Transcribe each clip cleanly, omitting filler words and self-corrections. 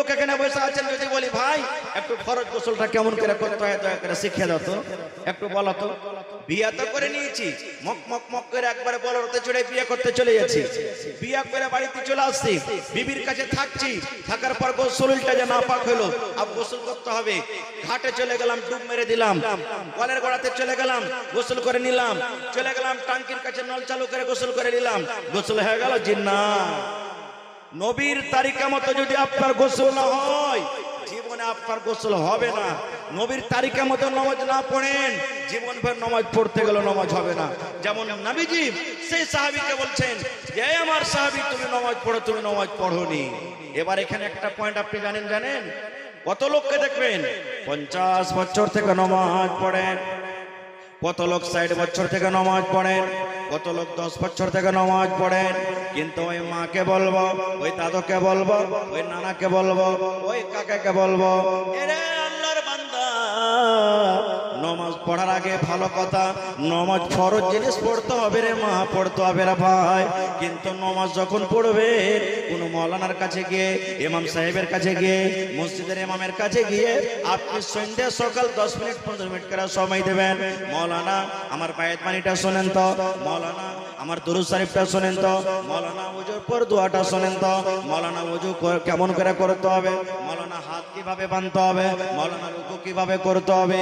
লোক এখানে বসে আছেন, যদি বলি ভাই একটু ফরজ গোসলটা কেমন করে করতে হয় দয়া করে শিখিয়ে দাও তো, একটু বলো তো। বিয়ে তো করে নিয়েছি, মক মক মক করে একবারে বলরতে চড়ে বিয়ে করতে চলে যাচ্ছি, বিয়ে করে বাড়িতে চলে আসছি, বিবির কাছে থাকছি, থাকার পর গোসলটা যে নাপাক হলো, আব গোসল করতে হবে, ঘাটে চলে গেলাম, ডুব মেরে দিলাম, কলের গোড়াতে চলে গেলাম, গোসল করে নিলাম, চলে গেলাম টাঙ্কির কাছে নল চালু করে গোসল করে নিলাম, গোসল হয়ে গেল। জিন্না নবীর তারিকা মতো যদি আপনার গোসল না হয়, জীবনে আপনার গোসল হবে না। নবীর তারিকা মতো নামাজ না পড়েন, জীবন ভর নামাজ পড়তে গেলে নামাজ হবে না। যেমন নবীজি সেই সাহাবীকে বলছেন যে আমার সাহাবী তুমি নামাজ পড়ো, তুমি নামাজ পড়োনি। এবার এখানে একটা পয়েন্ট আপনি জানেন কত লোককে দেখবেন 50 বছর থেকে নামাজ পড়েন, কত লোক 60 বছর থেকে নামাজ পড়েন, কত লোক 10 বছর থেকে নামাজ পড়েন, কিন্তু ওই মাকে বলবো, ওই দাদুকে বলবো, ওই নানাকে বলবো, ওই কাকাকে বলবো, এরে আল্লাহর বান্দা নামাজ পড়ার আগে ভালো কথা, নামাজ ফরজ জিনিস পড়তে হবে রে মা, পড়তে হবে রে ভাই। কিন্তু নামাজ যখন পড়বে কোন মাওলানার কাছে গিয়ে, ইমাম সাহেবের কাছে গিয়ে, মসজিদের ইমামের কাছে গিয়ে আপনি সন্ধ্যা সকাল 10 মিনিট 15 মিনিট করে সময় দেবেন। মাওলানা আমার বায়াত বাণীটা শোনেন তো, মাওলানা আমার দুরূদ শরীফটা শোনেন তো, মাওলানা ওযুর পর দোয়াটা শোনেন তো, মাওলানা ওযু কেমন করে করতে হবে, মাওলানা হাত কিভাবে বাঁধতে হবে, মাওলানা রুকু কিভাবে করতে হবে,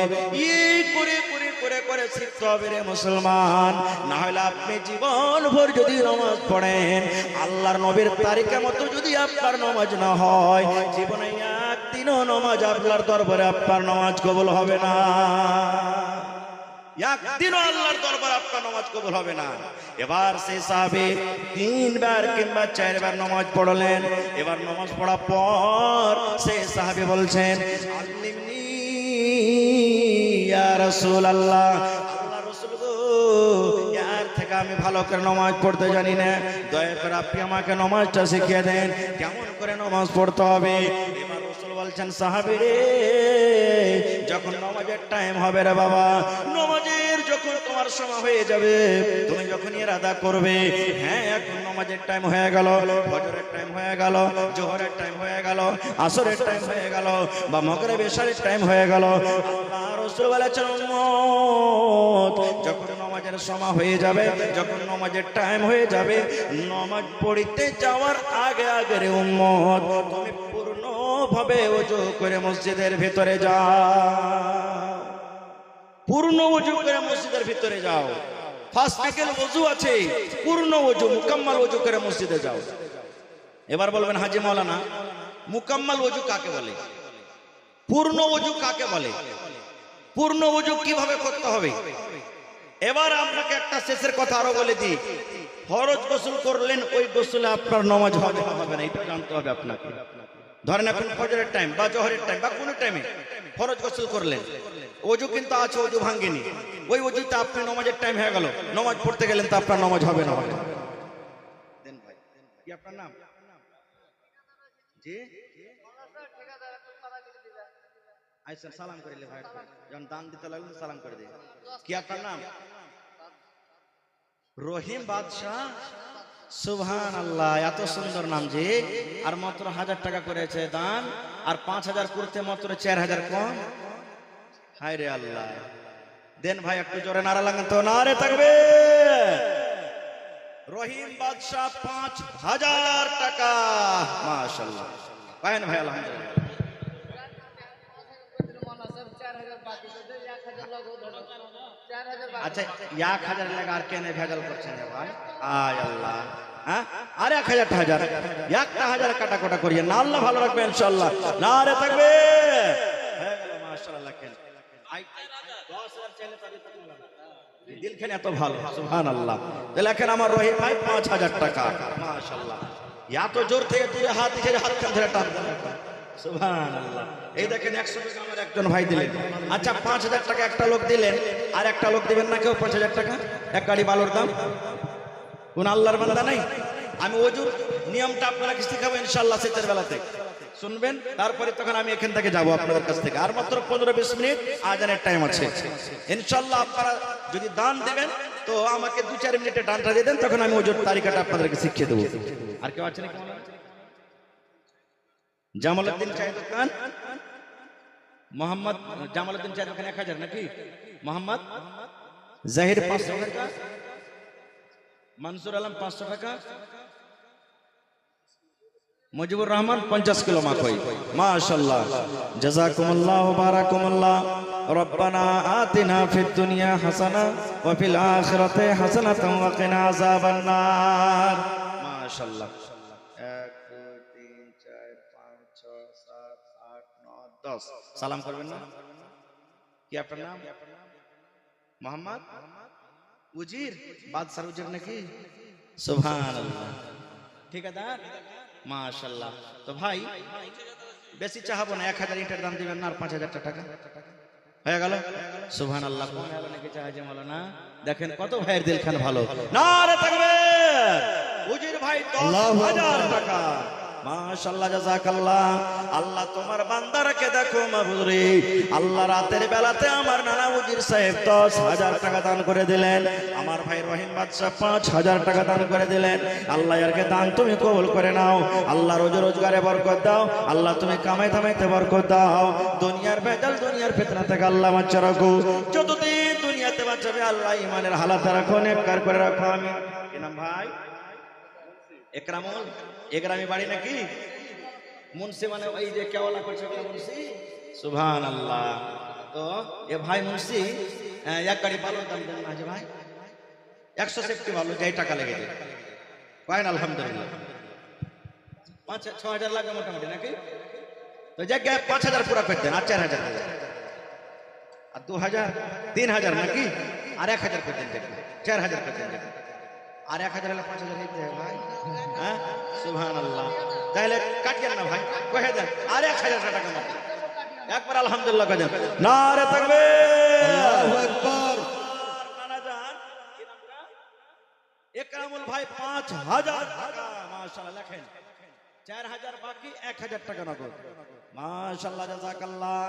এই করে করে করে করে শিখতে হবে রে মুসলমান। না হলে আপনি জীবন ভর যদি নামাজ পড়েন, আল্লাহর নবীর তারিকা মতো যদি আপনার নামাজ না হয়, জীবনে একদিনও নামাজ আপনার দরবারে আপনার নামাজ কবুল হবে না, একদিনও আল্লাহর দরবারে আপনার নামাজ কবুল হবে না। এবার সেই সাহাবী 3 বার কিংবা 4 বার নামাজ পড়লেন। এবার নামাজ পড়ার পর সেই সাহাবী বলছেন আল্লিমনি ইয়া রাসূলুল্লাহ, আল্লাহর রাসূল গো, এর থেকে আমি ভালো করে নামাজ পড়তে জানি না, দয়া করে আপনি আমাকে নামাজটা শিখিয়ে দেন, কেমন করে নামাজ পড়তে হবে। এবার রাসূল বলছেন সাহাবী রে, যখন নামাজের টাইম হবে রে বাবা, নামাজের যখন তোমার সময় হয়ে যাবে, তুমি যখন ইরাদা করবে হ্যাঁ এখন নামাজের টাইম হয়ে গেল, ফজরের টাইম হয়ে গেল, জোহরের টাইম হয়ে গেল, আসরের টাইম হয়ে গেল, বা মাগরিব ইশারের টাইম হয়ে গেল, আল্লাহ রাসূল বলেছেন উম্মত যখন নামাজের সময় হয়ে যাবে, যখন নামাজের টাইম হয়ে যাবে, নামাজ পড়তে যাওয়ার আগে আগে রে উম্মত তুমি পূর্ণভাবে ওযু করে মসজিদের ভিতরে যাও, পূর্ণ ওযু করে মসজিদের ভিতরে যাও। ফার্স্ট বিকেল ওযু আছে, পূর্ণ ওযু মুকাম্মাল ওযু করে মসজিদে যাও। এবার বলবেন হাজী মাওলানা মুকাম্মাল ওযু কাকে বলে, পূর্ণ ওযু কাকে বলে, পূর্ণ ওযু কিভাবে করতে হবে? এবার আপনাকে একটা শেষের কথা আরো বলে দিই, ফরজ গোসল করলেন, ওই গোসলে আপনার নামাজ হবে না, এটা জানতে হবে আপনাকে। ধরেন এখন ফজরের টাইম বা জোহরের টাইম বা কোন টাইমে ফরজ গোসল করলেন, ওযু কিন্তু আছে, ওযু ভাঙেনি, ওই ওযুতে আপনি নামাজের টাইম হয়ে গেল, নামাজ পড়তে গেলেন, তো আপনার নামাজ হবে না। দেন ভাই, কি আপনার নাম? জি আইসা সালাম করে ভাই, যখন দান দিতে লাগলেন সালাম করে দিন। কি আপনার নাম? রহিম বাদশাহ, সুবহানাল্লাহ, এত সুন্দর নাম জি। আর মাত্র 1000 টাকা করেছে দান, আর 5000 করতে মাত্র 4000 কম। হায় রে আল্লাহ, দেন ভাই একটু জোরে নারা লাগান তো, নারে তাকবীর। রহিম বাদশাহ 5000 টাকা, মাশাআল্লাহ, পায়েন ভাই আলহামদুলিল্লাহ। আচ্ছা 1000 টাকা আর কেন ভেজাল করছেন ভাই? আয় আল্লাহ, হ্যাঁ আর 1000 একটা 1000 কাটা কোটা করিয়ে না, আল্লাহ ভালো রাখবে ইনশাআল্লাহ। নারে তাকবীর, হয়ে গেল মাশাআল্লাহ। কেন 10000 চাইলে তাদের দিল খেলে এত ভালো, সুবহানাল্লাহ। তাহলে এখন আমার রহিম ভাই 5000 টাকা, মাশাআল্লাহ। এত জোর থেকে তুলে হাত দিয়ে হাত কান ধরে টান, সুবহানাল্লাহ। এই দেখেন 100 টাকা আমার একজন ভাই দিলেন। আচ্ছা 5000 টাকা একটা লোক দিলেন, আর একটা লোক দিবেন না কেউ 5000 টাকা? এক গাড়ি বালুর দাম। কোন আল্লাহর বান্দা নাই? আমি ওযুর নিয়মটা আপনাকে শিখাবো ইনশাআল্লাহ শীতের বেলাতে, শুনবেন। তারপরে তখন আমি এখান থেকে যাব আপনাদের কাছ থেকে, আর মাত্র 15-20 মিনিট আজানের টাইম আছে ইনশাআল্লাহ। আপনারা যদি দান দিবেন তো আমাকে 2-4 মিনিটে দানটা দিয়ে দেন, তখন আমি ওযুর তারিকাটা আপনাদেরকে শিখিয়ে দেবো। আর কেউ আছে নাকি? জামালউদ্দিন চায়ের দোকান মোহাম্মদ জামালউদ্দিন চায়ের দোকান 1000 নাকি? মোহাম্মদ জাহির 500 টাকা, মনসুর আলম 500 টাকা, মুজিবুর রহমান 50 কিলো মাকই। মাশাআল্লাহ, জাযাকুমুল্লাহ ওয়া বারাকাকুমুল্লাহ। রব্বানা আতিনা ফিদ দুনিয়া হাসানা ওয়া ফিল আখিরাতি হাসানাতাও ওয়া কিনা আযাবান নার। মাশাআল্লাহ। 1 2 3 4 5 6 7 8 9 10 সালাম করবেন না? কি আপনার নাম? মোহাম্মদ উজির, বাদশাহ উজির নাকি? সুবহানাল্লাহ। ঠিকাদার, মাশাআল্লাহ। তো ভাই বেশি চাহাবো না, 1000 ইটের দাম দিবেন না, আর 5000 টাকা হয়ে গেল। সুবহানাল্লাহ। কোন আলো নাকি চাহাজে মাওলানা, দেখেন কত ভাইয়ের দিলখান ভালো। নারে তাকবীর। উজির ভাই 10000 টাকা। মাশাআল্লাহ, জাযাকাল্লাহ। আল্লাহ তোমার বান্দারকে দেখো মাবুদ রে। আল্লাহ রাতের বেলাতে আমার নানা উজির সাহেব 10000 টাকা দান করে দিলেন। আমার ভাই রহিম বাদশা 5000 টাকা দান করে দিলেন। আল্লাহ এরকে দান তুমি কবুল করে নাও। আল্লাহ রোজগারে বরকত দাও। আল্লাহ তুমি কামাই থামাইতে বরকত দাও। দুনিয়ার ভেজাল, দুনিয়ার ফিতনা থেকে আল্লাহ বাঁচা রাখো। যতদিন দুনিয়াতে বাঁচাবে আল্লাহ ইমানের হালাত রাখো, নেককার করে রাখো। আমিন। কি নাম ভাই? একরামুল। একরামি বাড়ি নাকি? মুন্সি মানে ওই যে কেওয়ালা করছে মুন্সি। সুবহানাল্লাহ। তো এ ভাই মুন্সি এক গাড়ি ভালো দাম দেন না ভাই, 160 ভালো, যাই টাকা লেগে যায় কয়েন। আলহামদুলিল্লাহ 5-6 হাজার লাগবে মোটামুটি নাকি? তো যাক 5000 পুরা করে দেন, আর 4000 আর 2000 3000 নাকি? আর 1000 করে দেন, 4000 করে দেন। আর 1000 হলে 5000 হইতে হবে ভাই। হ্যাঁ, সুবহানাল্লাহ। তাহলে কাটিয়েন না ভাই, কহে দেন আর 1000 টাকা মাত্র। একবার আলহামদুলিল্লাহ কহে দেন। নারে তাকবীর, আল্লাহু আকবার। নানা জান কি নামটা? একরামুল ভাই 5000 টাকা। মাশাআল্লাহ। লেখেন 4000 বাকি, 1000 টাকা নগদ। মাশাআল্লাহ, জাযাকাল্লাহ।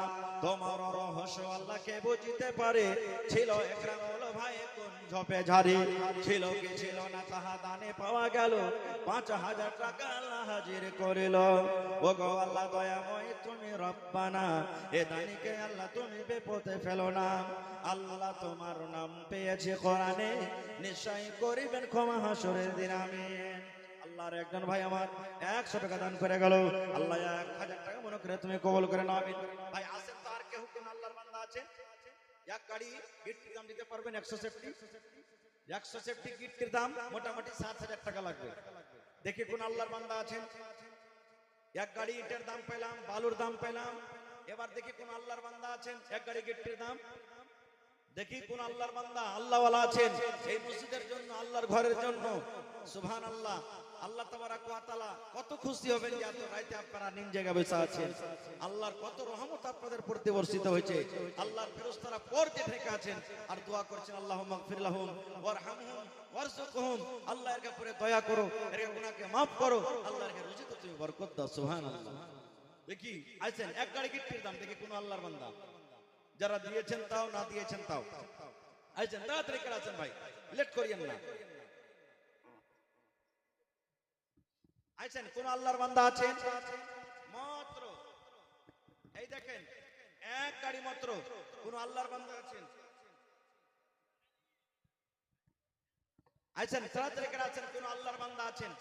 তোমার রহস্য আল্লাহ কে বুঝিতে পারে। ছিল একরামুল ভাই কোন ঝপে ঝাড়ি, ছিল কি ছিল না তাহা দানে পাওয়া গেল। 5000 টাকা আল্লাহ হাজির করিল। ও গো আল্লাহ দয়াময় তুমি রব্বানা, এ দানিকে আল্লাহ তুমি বিপদে ফেলো না। আল্লাহ তোমার নাম পেয়েছে কোরআনে, নিশ্চয় করিবেন ক্ষমা হাসরের দিন। আমিন। আল্লাহর একজন ভাই আমার 100 টাকা দান করে গেল। আল্লাহ 1000 টাকা মনে করে তুমি কবুল করে নাও। আমিন। ভাই আছেন তো আর কেউ? কোন আল্লাহর বান্দা আছেন? এক গাড়ি গিটটির দাম দিতে পারবেন? 100 গিটটির দাম মোটামুটি 7000 টাকা লাগবে। দেখি কোন আল্লাহর বান্দা আছেন? এক গাড়ি ইটের দাম পেলাম, বালুর দাম পেলাম। এবার দেখি কোন আল্লাহর বান্দা আছেন? এক গাড়ি গিটটির দাম। দেখি কোন আল্লাহর বান্দা আল্লাহওয়ালা আছেন এই মসজিদের জন্য, আল্লাহর ঘরের জন্য। সুবহানাল্লাহ। আল্লাহ তাবারাক ওয়া তাআলা কত খুশি হবেন যে এত রাতে আপনারা নিজ জায়গায় বসে আছেন। আল্লাহর কত রহমত আপনাদের প্রতি বর্ষিত হয়েছে। আল্লাহর ফেরেশতারা পড়তে থেকে আছেন আর দোয়া করছেন, আল্লাহুম্মা গফির লাহুম ওয়ারহামহুম ওয়ারযুকহুম। আল্লাহ এর উপরে দয়া করো, এর গুনাহকে maaf করো। আল্লাহর রুজিতে তুমি বরকত দাও। সুবহানাল্লাহ। দেখি আছেন এক গাড়ি গিট্টির দাম। দেখি কোন আল্লাহর বান্দা, যারা দিয়েছেন তাও, না দিয়েছেন তাও আছেন। তাড়াতাড়ি করে আছেন ভাই, লেট করিয়েন না। আছেন কোন আল্লাহর বান্দা আছেন? মাত্র এই দেখেন এক গাড়ি মাত্র। কোন আল্লাহর বান্দা আছেন? আছেন, তাড়াতাড়ি করে আছেন। কোন আল্লাহর বান্দা আছেন?